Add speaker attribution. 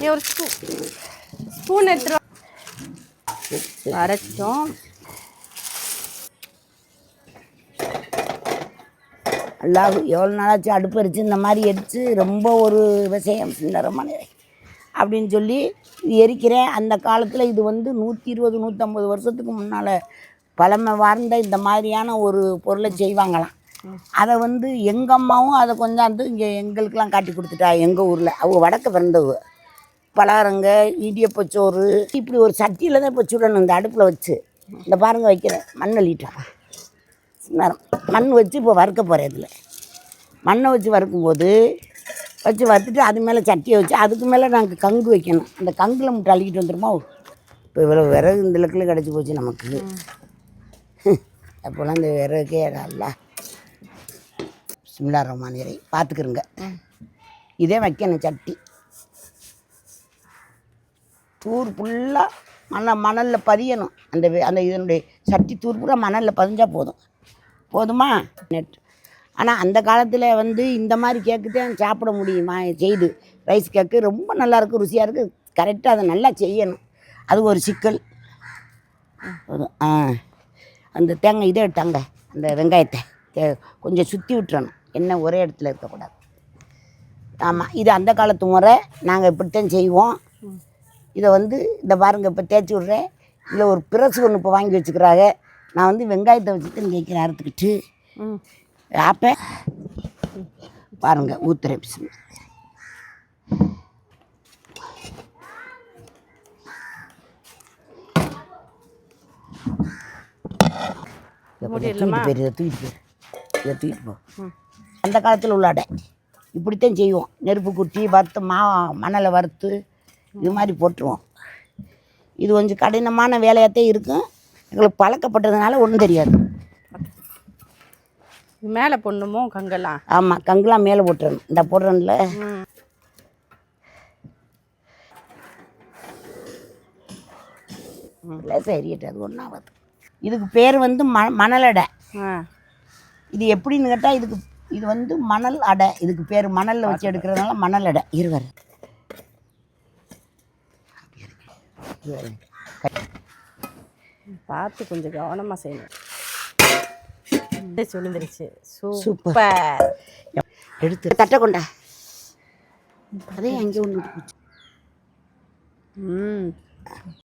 Speaker 1: நீ ஒரு ஸ்பூன் எடுத்துரு. அரைச்சோம்.
Speaker 2: எல்லாம் எவ்வளோ நாளாச்சு அடுப்பு அரிச்சு இந்த மாதிரி எரித்து ரொம்ப ஒரு விவசாயம் சுந்தரமான அப்படின்னு சொல்லி இது எரிக்கிறேன். அந்த காலத்தில் இது வந்து 120 150 வருஷத்துக்கு முன்னால் பழமை வார்ந்த இந்த மாதிரியான ஒரு பொருளை செய்வாங்களாம். அதை வந்து எங்கள் அம்மாவும் அதை கொண்டாந்து இங்கே எங்களுக்கெல்லாம் காட்டி கொடுத்துட்டா. எங்கள் ஊரில் அவங்க வடக்க பிறந்தவங்க பலகாரங்க இடியப்பச்சோறு இப்படி ஒரு சட்டியில் தான் இப்போ சுடணும். இந்த அடுப்பில் வச்சு இந்த பாருங்க வைக்கிறேன். மண் அள்ளிட்டேன் மண் வச்சு இப்போ வறுக்க போகிறேன். இதில் மண்ணை வச்சு வறுக்கும்போது வச்சு வறுத்துட்டு அது மேலே சட்டியை வச்சு அதுக்கு மேலே நாங்கள் கங்கு வைக்கணும். அந்த கங்கில் முட்டை அள்ளிக்கிட்டு வந்துடுமா. இப்போ இவ்வளோ விறகு இந்த இலக்கில் கிடச்சி போச்சு நமக்கு. அப்போல்லாம் இந்த விறகுக்கே நல்லா பிஸ்மில்லாஹ் ரஹ்மான் ரஹீம் பார்த்துக்கிறங்க. இதே வைக்கணும் சட்டி. தூர் ஃபுல்லாக மணலில் பதியணும். அந்த இதனுடைய சட்டி தூர் பூரா மணலில் பதிஞ்சால் போதுமா நெட். ஆனால் அந்த காலத்தில் வந்து இந்த மாதிரி கேக்கு தான் சாப்பிட முடியுமா செய்து. ரைஸ் கேக்கு ரொம்ப நல்லாயிருக்கு, ருசியாக இருக்குது. கரெக்டாக அதை நல்லா செய்யணும். அது ஒரு சிக்கல். அந்த தேங்காய் இதை எடுத்தாங்க, அந்த வெங்காயத்தை கொஞ்சம் சுற்றி விட்டுறணும். எண்ணெய் ஒரே இடத்துல இருக்கக்கூடாது. ஆமாம், இது அந்த காலத்து முறை. நாங்கள் இப்படித்தான் செய்வோம். இதை வந்து இந்த பாருங்கள் இப்போ தேய்ச்சி விட்றேன். இதில் ஒரு பிரஸ் ஒன்று இப்போ வாங்கி வச்சுக்கிறாங்க. நான் வந்து வெங்காயத்தை வச்சுட்டு கேட்குறேன் அறுத்துக்கிட்டு ஆப்ப பாருங்கள் ஊத்துறேன். தூக்கிட்டு போ. அந்த காலத்தில் உள்ள அடை இப்படித்தான் செய்வோம். நெருப்பு குட்டி வறுத்து மணலை வறுத்து இது மாதிரி போட்டுருவோம். இது கொஞ்சம் கடினமான வேலையாகத்தான் இருக்கும். எங்களுக்கு பழக்கப்பட்டதுனால ஒன்றும் தெரியாது.
Speaker 1: மேலே போடணுமோ கங்கெல்லாம்? ஆமாம்,
Speaker 2: கங்கெல்லாம் மேலே போட்டுறணும். இந்த போடுறோம்ல சரியட்டு அது ஒன்றாவது. இதுக்கு பேர் வந்து மணல் அடை. இது எப்படின்னு கேட்டால் இது வந்து மணல் அடை. இதுக்கு பேர் மணலில் வச்சு எடுக்கிறதுனால மணல் அடை. இருவர்
Speaker 1: பார்த்து கொஞ்சம் கவனமாக செய்யணும். சொல்லிருச்சு. சூப்பர்.
Speaker 2: எடுத்து தட்டை கொண்டா. அதே அங்கே ஒன்று